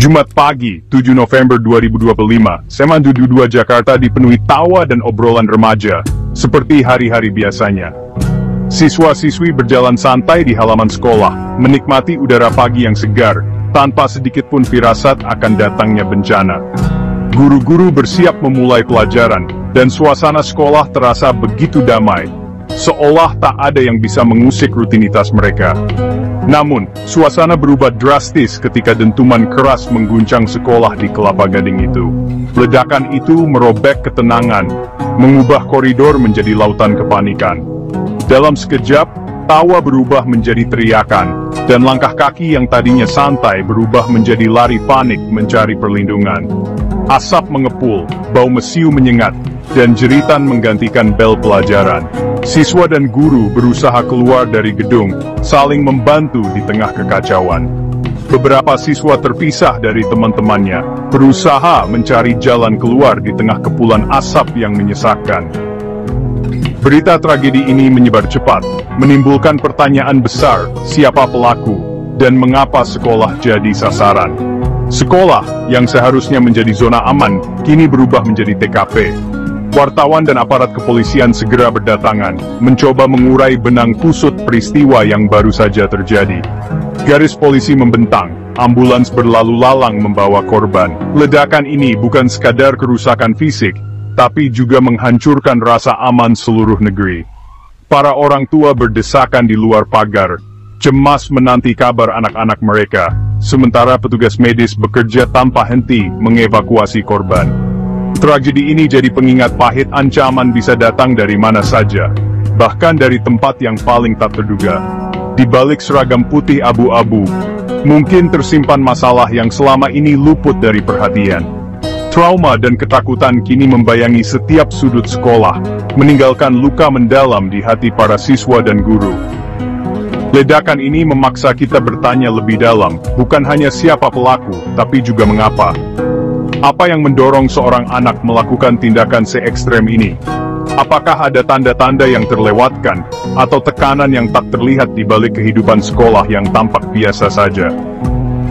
Jumat pagi, 7 November 2025, Semandu 2 Jakarta dipenuhi tawa dan obrolan remaja, seperti hari-hari biasanya. Siswa-siswi berjalan santai di halaman sekolah, menikmati udara pagi yang segar, tanpa sedikit pun firasat akan datangnya bencana. Guru-guru bersiap memulai pelajaran, dan suasana sekolah terasa begitu damai, seolah tak ada yang bisa mengusik rutinitas mereka. Namun, suasana berubah drastis ketika dentuman keras mengguncang sekolah di Kelapa Gading itu. Ledakan itu merobek ketenangan, mengubah koridor menjadi lautan kepanikan. Dalam sekejap, tawa berubah menjadi teriakan, dan langkah kaki yang tadinya santai berubah menjadi lari panik mencari perlindungan. Asap mengepul, bau mesiu menyengat, dan jeritan menggantikan bel pelajaran. Siswa dan guru berusaha keluar dari gedung, saling membantu di tengah kekacauan. Beberapa siswa terpisah dari teman-temannya, berusaha mencari jalan keluar di tengah kepulan asap yang menyesakkan. Berita tragedi ini menyebar cepat, menimbulkan pertanyaan besar, siapa pelaku, dan mengapa sekolah jadi sasaran. Sekolah, yang seharusnya menjadi zona aman, kini berubah menjadi TKP. Wartawan dan aparat kepolisian segera berdatangan, mencoba mengurai benang kusut peristiwa yang baru saja terjadi. Garis polisi membentang, ambulans berlalu lalang membawa korban. Ledakan ini bukan sekadar kerusakan fisik, tapi juga menghancurkan rasa aman seluruh negeri. Para orang tua berdesakan di luar pagar, cemas menanti kabar anak-anak mereka, sementara petugas medis bekerja tanpa henti mengevakuasi korban. Tragedi ini jadi pengingat pahit ancaman bisa datang dari mana saja, bahkan dari tempat yang paling tak terduga. Di balik seragam putih abu-abu, mungkin tersimpan masalah yang selama ini luput dari perhatian. Trauma dan ketakutan kini membayangi setiap sudut sekolah, meninggalkan luka mendalam di hati para siswa dan guru. Ledakan ini memaksa kita bertanya lebih dalam, bukan hanya siapa pelaku, tapi juga mengapa. Apa yang mendorong seorang anak melakukan tindakan se-ekstrem ini? Apakah ada tanda-tanda yang terlewatkan, atau tekanan yang tak terlihat di balik kehidupan sekolah yang tampak biasa saja?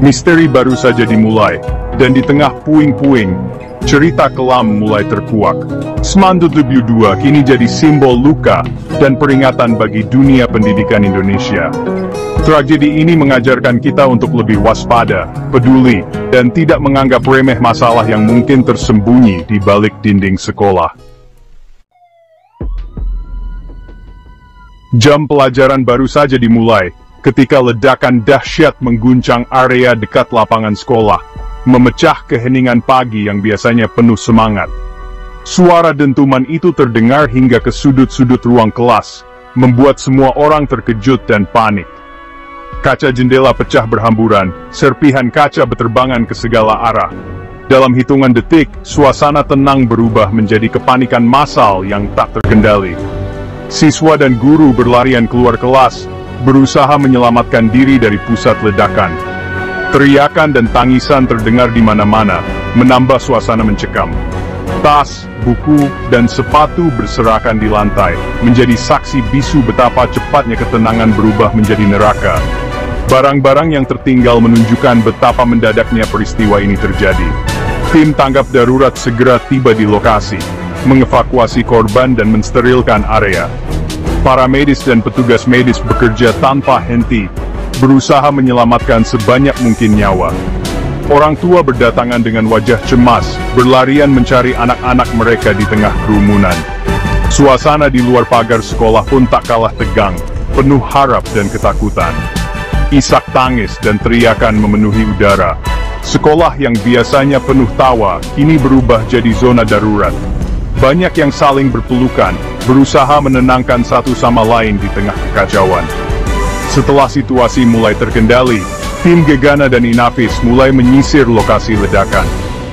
Misteri baru saja dimulai, dan di tengah puing-puing, cerita kelam mulai terkuak. Semandu 2 kini jadi simbol luka dan peringatan bagi dunia pendidikan Indonesia. Tragedi ini mengajarkan kita untuk lebih waspada, peduli, dan tidak menganggap remeh masalah yang mungkin tersembunyi di balik dinding sekolah. Jam pelajaran baru saja dimulai, ketika ledakan dahsyat mengguncang area dekat lapangan sekolah, memecah keheningan pagi yang biasanya penuh semangat. Suara dentuman itu terdengar hingga ke sudut-sudut ruang kelas, membuat semua orang terkejut dan panik. Kaca jendela pecah berhamburan, serpihan kaca berterbangan ke segala arah. Dalam hitungan detik, suasana tenang berubah menjadi kepanikan massal yang tak terkendali. Siswa dan guru berlarian keluar kelas, berusaha menyelamatkan diri dari pusat ledakan. Teriakan dan tangisan terdengar di mana-mana, menambah suasana mencekam. Tas, buku, dan sepatu berserakan di lantai, menjadi saksi bisu betapa cepatnya ketenangan berubah menjadi neraka. Barang-barang yang tertinggal menunjukkan betapa mendadaknya peristiwa ini terjadi. Tim tanggap darurat segera tiba di lokasi, mengevakuasi korban dan mensterilkan area. Para medis dan petugas medis bekerja tanpa henti, berusaha menyelamatkan sebanyak mungkin nyawa. Orang tua berdatangan dengan wajah cemas, berlarian mencari anak-anak mereka di tengah kerumunan. Suasana di luar pagar sekolah pun tak kalah tegang, penuh harap dan ketakutan. Isak tangis dan teriakan memenuhi udara. Sekolah yang biasanya penuh tawa, kini berubah jadi zona darurat. Banyak yang saling berpelukan, berusaha menenangkan satu sama lain di tengah kekacauan. Setelah situasi mulai terkendali, tim Gegana dan Inafis mulai menyisir lokasi ledakan.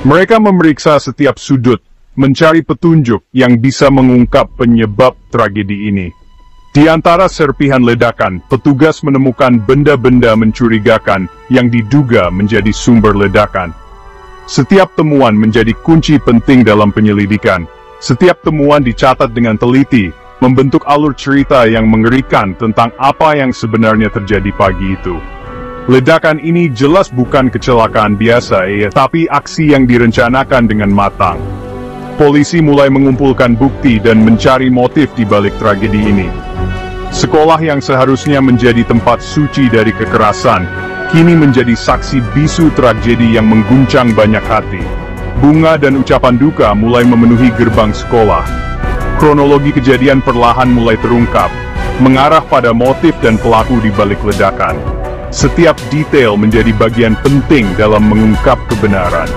Mereka memeriksa setiap sudut, mencari petunjuk yang bisa mengungkap penyebab tragedi ini. Di antara serpihan ledakan, petugas menemukan benda-benda mencurigakan yang diduga menjadi sumber ledakan. Setiap temuan menjadi kunci penting dalam penyelidikan. Setiap temuan dicatat dengan teliti, membentuk alur cerita yang mengerikan tentang apa yang sebenarnya terjadi pagi itu. Ledakan ini jelas bukan kecelakaan biasa tapi aksi yang direncanakan dengan matang. Polisi mulai mengumpulkan bukti dan mencari motif di balik tragedi ini. Sekolah yang seharusnya menjadi tempat suci dari kekerasan, kini menjadi saksi bisu tragedi yang mengguncang banyak hati. Bunga dan ucapan duka mulai memenuhi gerbang sekolah. Kronologi kejadian perlahan mulai terungkap, mengarah pada motif dan pelaku di balik ledakan. Setiap detail menjadi bagian penting dalam mengungkap kebenaran.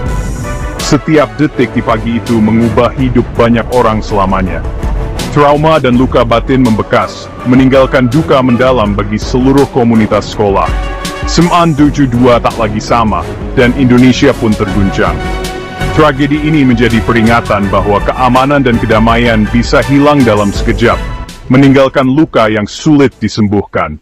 Setiap detik di pagi itu mengubah hidup banyak orang selamanya. Trauma dan luka batin membekas, meninggalkan duka mendalam bagi seluruh komunitas sekolah. Seman 72 tak lagi sama, dan Indonesia pun terguncang. Tragedi ini menjadi peringatan bahwa keamanan dan kedamaian bisa hilang dalam sekejap, meninggalkan luka yang sulit disembuhkan.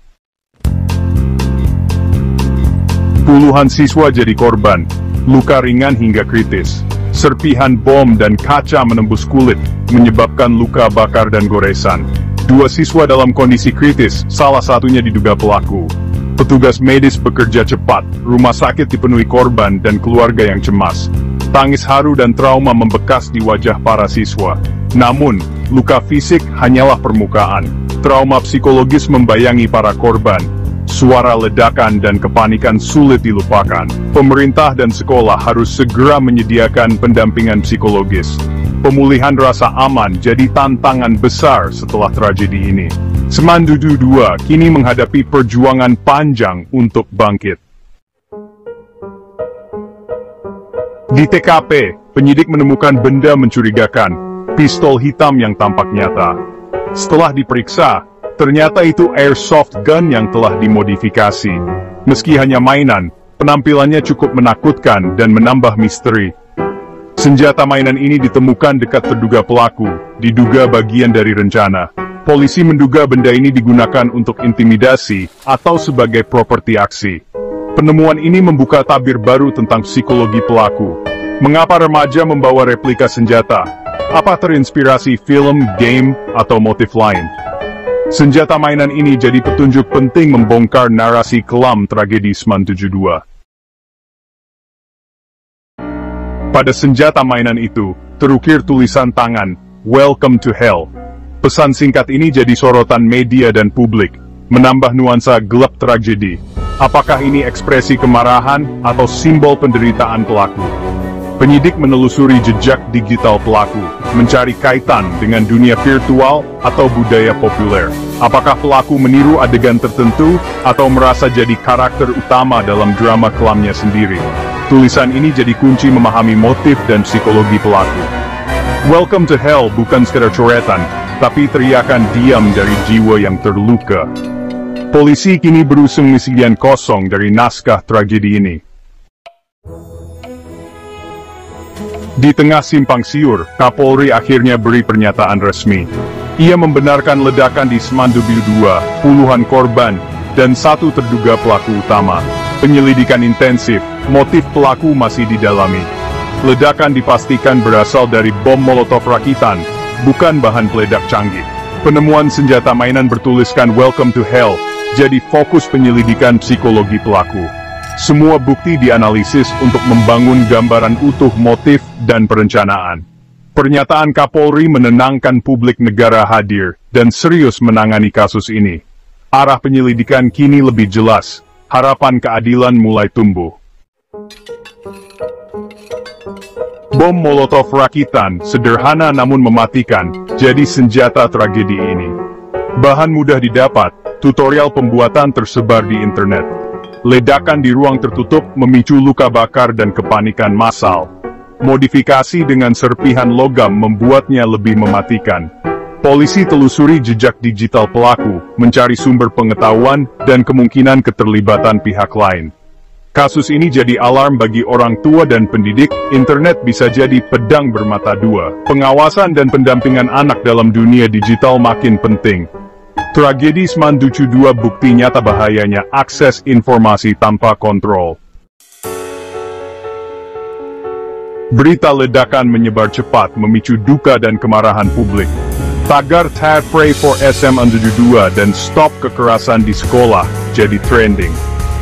Puluhan siswa jadi korban, luka ringan hingga kritis. Serpihan bom dan kaca menembus kulit, menyebabkan luka bakar dan goresan. 2 siswa dalam kondisi kritis, salah satunya diduga pelaku. Petugas medis bekerja cepat, rumah sakit dipenuhi korban dan keluarga yang cemas. Tangis haru dan trauma membekas di wajah para siswa. Namun, luka fisik hanyalah permukaan. Trauma psikologis membayangi para korban. Suara ledakan dan kepanikan sulit dilupakan. Pemerintah dan sekolah harus segera menyediakan pendampingan psikologis. Pemulihan rasa aman jadi tantangan besar setelah tragedi ini. Seman 72 kini menghadapi perjuangan panjang untuk bangkit. Di TKP, penyidik menemukan benda mencurigakan, pistol hitam yang tampak nyata. Setelah diperiksa, ternyata itu airsoft gun yang telah dimodifikasi. Meski hanya mainan, penampilannya cukup menakutkan dan menambah misteri. Senjata mainan ini ditemukan dekat terduga pelaku, diduga bagian dari rencana. Polisi menduga benda ini digunakan untuk intimidasi atau sebagai properti aksi. Penemuan ini membuka tabir baru tentang psikologi pelaku. Mengapa remaja membawa replika senjata? Apa terinspirasi film, game, atau motif lain? Senjata mainan ini jadi petunjuk penting membongkar narasi kelam tragedi Seman 72. Pada senjata mainan itu, terukir tulisan tangan, "Welcome to Hell". Pesan singkat ini jadi sorotan media dan publik, menambah nuansa gelap tragedi. Apakah ini ekspresi kemarahan atau simbol penderitaan pelaku? Penyidik menelusuri jejak digital pelaku, mencari kaitan dengan dunia virtual atau budaya populer. Apakah pelaku meniru adegan tertentu, atau merasa jadi karakter utama dalam drama kelamnya sendiri? Tulisan ini jadi kunci memahami motif dan psikologi pelaku. Welcome to Hell bukan sekedar coretan, tapi teriakan diam dari jiwa yang terluka. Polisi kini berusung misian kosong dari naskah tragedi ini. Di tengah simpang siur, Kapolri akhirnya beri pernyataan resmi. Ia membenarkan ledakan di Seman 72, puluhan korban, dan 1 terduga pelaku utama. Penyelidikan intensif, motif pelaku masih didalami. Ledakan dipastikan berasal dari bom molotov rakitan, bukan bahan peledak canggih. Penemuan senjata mainan bertuliskan "Welcome to Hell" jadi fokus penyelidikan psikologi pelaku. Semua bukti dianalisis untuk membangun gambaran utuh motif dan perencanaan. Pernyataan Kapolri menenangkan publik negara hadir dan serius menangani kasus ini. Arah penyelidikan kini lebih jelas, harapan keadilan mulai tumbuh. Bom molotov rakitan, sederhana namun mematikan, jadi senjata tragedi ini. Bahan mudah didapat, tutorial pembuatan tersebar di internet. Ledakan di ruang tertutup memicu luka bakar dan kepanikan massal. Modifikasi dengan serpihan logam membuatnya lebih mematikan. Polisi telusuri jejak digital pelaku, mencari sumber pengetahuan dan kemungkinan keterlibatan pihak lain. Kasus ini jadi alarm bagi orang tua dan pendidik. Internet bisa jadi pedang bermata dua. Pengawasan dan pendampingan anak dalam dunia digital makin penting. Tragedi Seman 72 bukti nyata bahayanya akses informasi tanpa kontrol. Berita ledakan menyebar cepat memicu duka dan kemarahan publik. Tagar Pray for Seman 72 dan Stop Kekerasan di Sekolah jadi trending.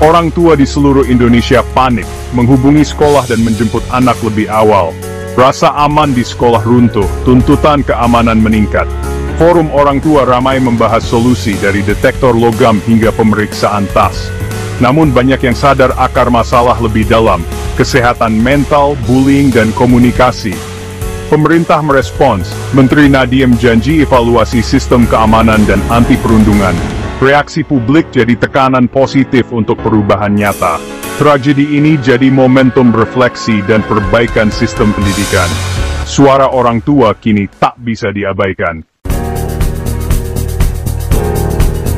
Orang tua di seluruh Indonesia panik, menghubungi sekolah dan menjemput anak lebih awal. Rasa aman di sekolah runtuh, tuntutan keamanan meningkat. Forum orang tua ramai membahas solusi dari detektor logam hingga pemeriksaan tas. Namun banyak yang sadar akar masalah lebih dalam, kesehatan mental, bullying dan komunikasi. Pemerintah merespons, Menteri Nadiem janji evaluasi sistem keamanan dan anti perundungan. Reaksi publik jadi tekanan positif untuk perubahan nyata. Tragedi ini jadi momentum refleksi dan perbaikan sistem pendidikan. Suara orang tua kini tak bisa diabaikan.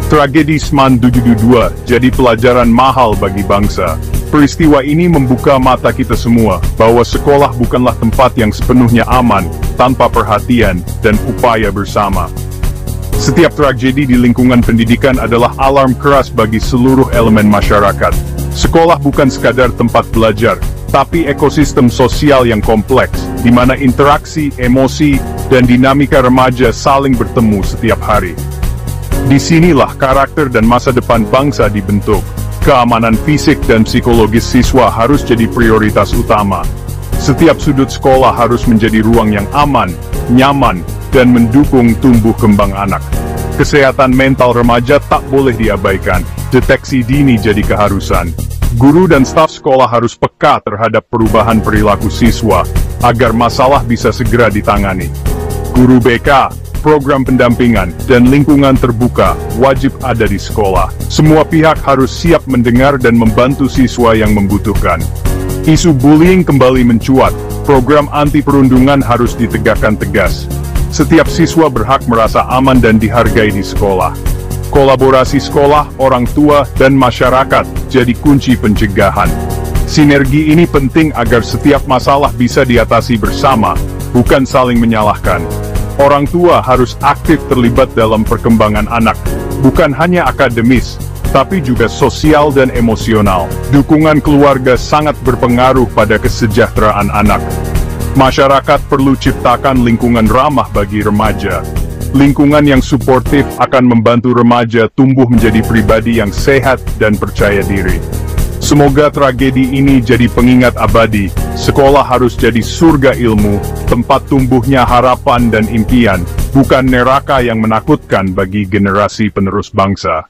Tragedi Seman 722 jadi pelajaran mahal bagi bangsa. Peristiwa ini membuka mata kita semua, bahwa sekolah bukanlah tempat yang sepenuhnya aman, tanpa perhatian dan upaya bersama. Setiap tragedi di lingkungan pendidikan adalah alarm keras bagi seluruh elemen masyarakat. Sekolah bukan sekadar tempat belajar, tapi ekosistem sosial yang kompleks, di mana interaksi, emosi, dan dinamika remaja saling bertemu setiap hari. Disinilah karakter dan masa depan bangsa dibentuk. Keamanan fisik dan psikologis siswa harus jadi prioritas utama. Setiap sudut sekolah harus menjadi ruang yang aman, nyaman, dan mendukung tumbuh kembang anak. Kesehatan mental remaja tak boleh diabaikan, deteksi dini jadi keharusan. Guru dan staf sekolah harus peka terhadap perubahan perilaku siswa, agar masalah bisa segera ditangani. Guru BK, program pendampingan, dan lingkungan terbuka wajib ada di sekolah. Semua pihak harus siap mendengar dan membantu siswa yang membutuhkan. Isu bullying kembali mencuat, program anti perundungan harus ditegakkan tegas. Setiap siswa berhak merasa aman dan dihargai di sekolah. Kolaborasi sekolah, orang tua, dan masyarakat jadi kunci pencegahan. Sinergi ini penting agar setiap masalah bisa diatasi bersama, bukan saling menyalahkan. Orang tua harus aktif terlibat dalam perkembangan anak, bukan hanya akademis, tapi juga sosial dan emosional. Dukungan keluarga sangat berpengaruh pada kesejahteraan anak. Masyarakat perlu ciptakan lingkungan ramah bagi remaja. Lingkungan yang suportif akan membantu remaja tumbuh menjadi pribadi yang sehat dan percaya diri. Semoga tragedi ini jadi pengingat abadi. Sekolah harus jadi surga ilmu, tempat tumbuhnya harapan dan impian, bukan neraka yang menakutkan bagi generasi penerus bangsa.